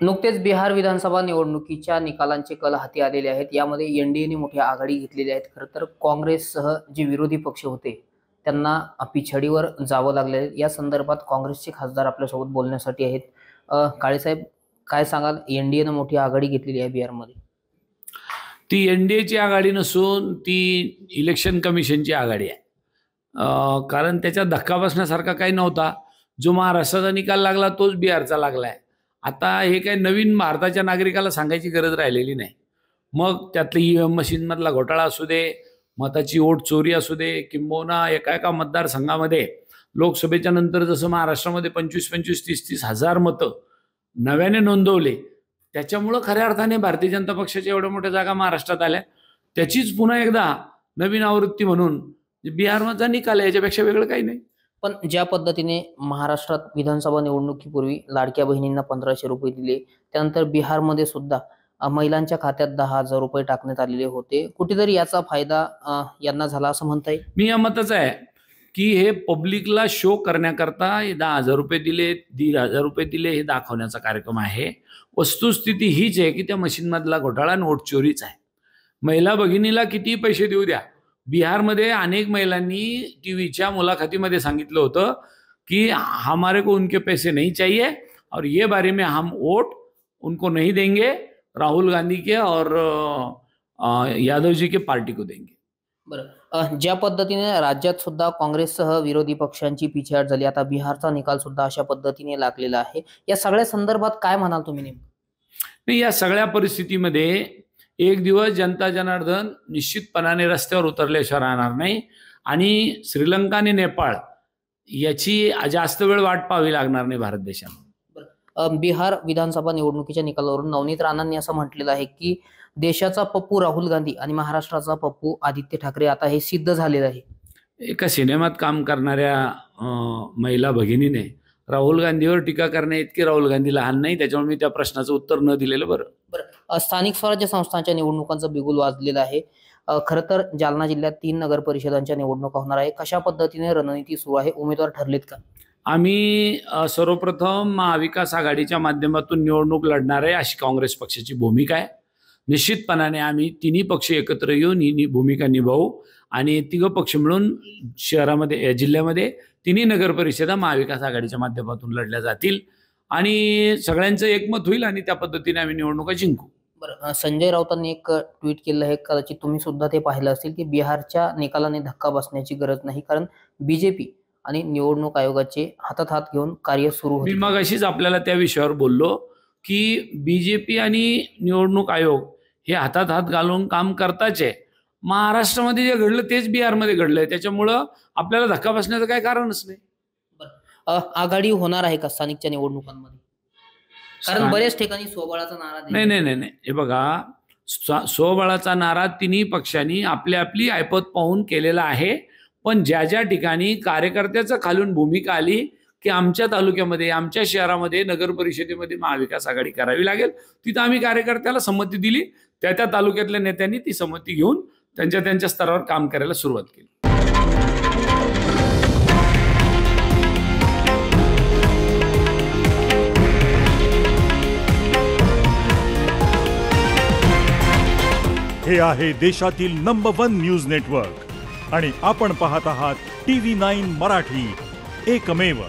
नुकतेच बिहार विधानसभा निवडणुकीच्या निकालांचे कल हाती आलेले आहेत। यामध्ये एनडीएने मोठी आघाडी घेतलेली आहे। खरं तर काँग्रेससह जे विरोधी पक्ष होते त्यांना पिछाडीवर जावं लागले आहे। या संदर्भात काँग्रेसचे खासदार आपल्यासोबत बोलण्यासाठी आहेत। काळे साहेब, काय सांगाल? एनडीएने मोठी आघाडी घेतलेली आहे बिहारमध्ये। ती एनडीएची आघाडी नसून ती इलेक्शन कमिशनची आघाडी आहे। कारण त्याचा धक्का बसण्यासारखा काही नव्हता। जो महाराष्ट्राचा निकाल लागला तोच बिहारचा लागलाय। आता हे काही नवीन भारताच्या नागरिकाला सांगायची गरज राहिलेली नाही। मग त्यातलं ईव्हीएम मशीन मधला घोटाळा असू दे, मताची वोट चोरी असू दे, किंबहुना एका मतदारसंघामध्ये लोकसभेच्या नंतर जसं महाराष्ट्रामध्ये 25-25, 30-30 हजार मतं नव्याने नोंदवले, त्याच्यामुळं खऱ्या अर्थाने भारतीय जनता पक्षाच्या एवढ्या मोठ्या जागा महाराष्ट्रात आल्या। त्याचीच पुन्हा एकदा नवीन आवृत्ती म्हणून बिहारचा निकाल आहे, याच्यापेक्षा वेगळं काही नाही। पण ज्या पद्धतीने महाराष्ट्रात विधानसभा निवडणुकीपूर्वी लाडक्या बहिणींना 1500 रुपये दिले, त्यानंतर बिहारमध्ये सुद्धा महिलांच्या खात्यात 10,000 रुपये टाकण्यात आलेले होते। कुठेतरी याचा फायदा यांना झाला असं म्हणता येईल। मी या मताचा आहे की हे पब्लिकला शो करण्याकरता 10,000 रुपये दिले, 1,500 रुपये दिले, हे दाखवण्याचा कार्यक्रम आहे। वस्तुस्थिती हीच आहे की त्या मशीनमधला घोटाळा नोट चोरीच आहे। महिला भगिनीला किती पैसे देऊ द्या, बिहारमध्ये अनेक महिलांनी टीव्हीच्या मुलाखतीमध्ये सांगितलं होतं की हमारे को उनके पैसे नहीं चाहिए और ये बारे में हम वोट उनको नहीं देंगे, राहुल गांधी के और यादव जी के पार्टी को देंगे। बरं, ज्या पद्धतीने राज्यात सुद्धा काँग्रेससह विरोधी पक्षांची पिछेहाट झाली, आता बिहारचा निकाल सुद्धा अशा पद्धतीने लागलेला आहे। या सगळ्या संदर्भात काय म्हणाल तुम्ही नेमकं? या सगळ्या परिस्थितीमध्ये एक दिवस जनता जनार्दन निश्चितपणाने रस्त्यावर उतरल्याशिवाय राहणार नाही आणि श्रीलंका आणि नेपाळ याची जास्त वेळ वाट पाहावी लागणार नाही भारत देशाला। बिहार विधानसभा निवडणुकीच्या निकालावरून नवनीत राणांनी असं म्हटलेलं आहे की देशाचा पप्पू राहुल गांधी आणि महाराष्ट्राचा पप्पू आदित्य ठाकरे आता हे सिद्ध झालेलं आहे। एका सिनेमात काम करणाऱ्या महिला भगिनीने राहुल गांधीवर टीका करण्या इतकी राहुल गांधी लहान नाही, त्याच्यामुळे मी त्या प्रश्नाचं उत्तर न दिलेलं बरं। स्थानिक स्वराज्य संस्थांच्या निवडणुकांचं बिगुल वाजलेलं आहे। खरं तर जालना जिल्ह्यात 3 नगर परिषदांच्या निवडणुका होणार आहे। कशा पद्धतीने रणनीती सुरू आहे? उमेदवार ठरलेत का? आम्ही सर्वप्रथम महाविकास आघाडीच्या माध्यमातून निवडणूक लढणार आहे अशी काँग्रेस पक्षाची भूमिका आहे। निश्चितपणाने आम्ही तिन्ही पक्ष एकत्र येऊन ही भूमिका निभावू आणि तिघ पक्ष मिळून शहरामध्ये जिल्ह्यामध्ये तिन्ही नगर परिषदा महाविकास आघाडीच्या माध्यमातून लढल्या जातील आणि सगळ्यांचं एकमत होईल आणि त्या पद्धतीने आम्ही निवडणुका जिंकू। बरं, संजय राऊतांनी एक ट्विट केलं आहे, कदाचित तुम्ही सुद्धा ते पाहिलं असेल, की बिहारच्या निकालाने धक्का बसण्याची गरज नाही, कारण बीजेपी आणि निवडणूक आयोगाचे हातात हात घेऊन कार्य सुरू होते। मी मगाशीच आपल्याला त्या विषयावर बोललो की बीजेपी आणि निवडणूक आयोग हे हातात हात घालून काम करताच आहे। महाराष्ट्रामध्ये जे घडलं तेच बिहारमध्ये घडलंय, त्याच्यामुळं आपल्याला धक्का बसण्याचं काही कारणच नाही। आघाडी होणार आहे का स्थानिकच्या निवडणुकांमध्ये? कारण बऱ्याच ठिकाणी स्वबळाचा नारा नाही, हे बघा, स्वबळाचा नारा तिन्ही पक्षांनी आपली ऐपत पाहून केलेला आहे। पण ज्या ज्या ठिकाणी कार्यकर्त्याचं खालून भूमिका आली की आमच्या तालुक्यामध्ये, आमच्या शहरामध्ये नगर परिषदेमध्ये महाविकास आघाडी करावी लागेल, तिथं आम्ही कार्यकर्त्याला संमती दिली। त्या तालुक्यातल्या नेत्यांनी ती संमती घेऊन त्यांच्या स्तरावर काम करायला सुरुवात केली। हे आहे देशातील नंबर 1 न्यूज नेटवर्क आणि आपण पाहत आहात TV9 मराठी, एकमेव।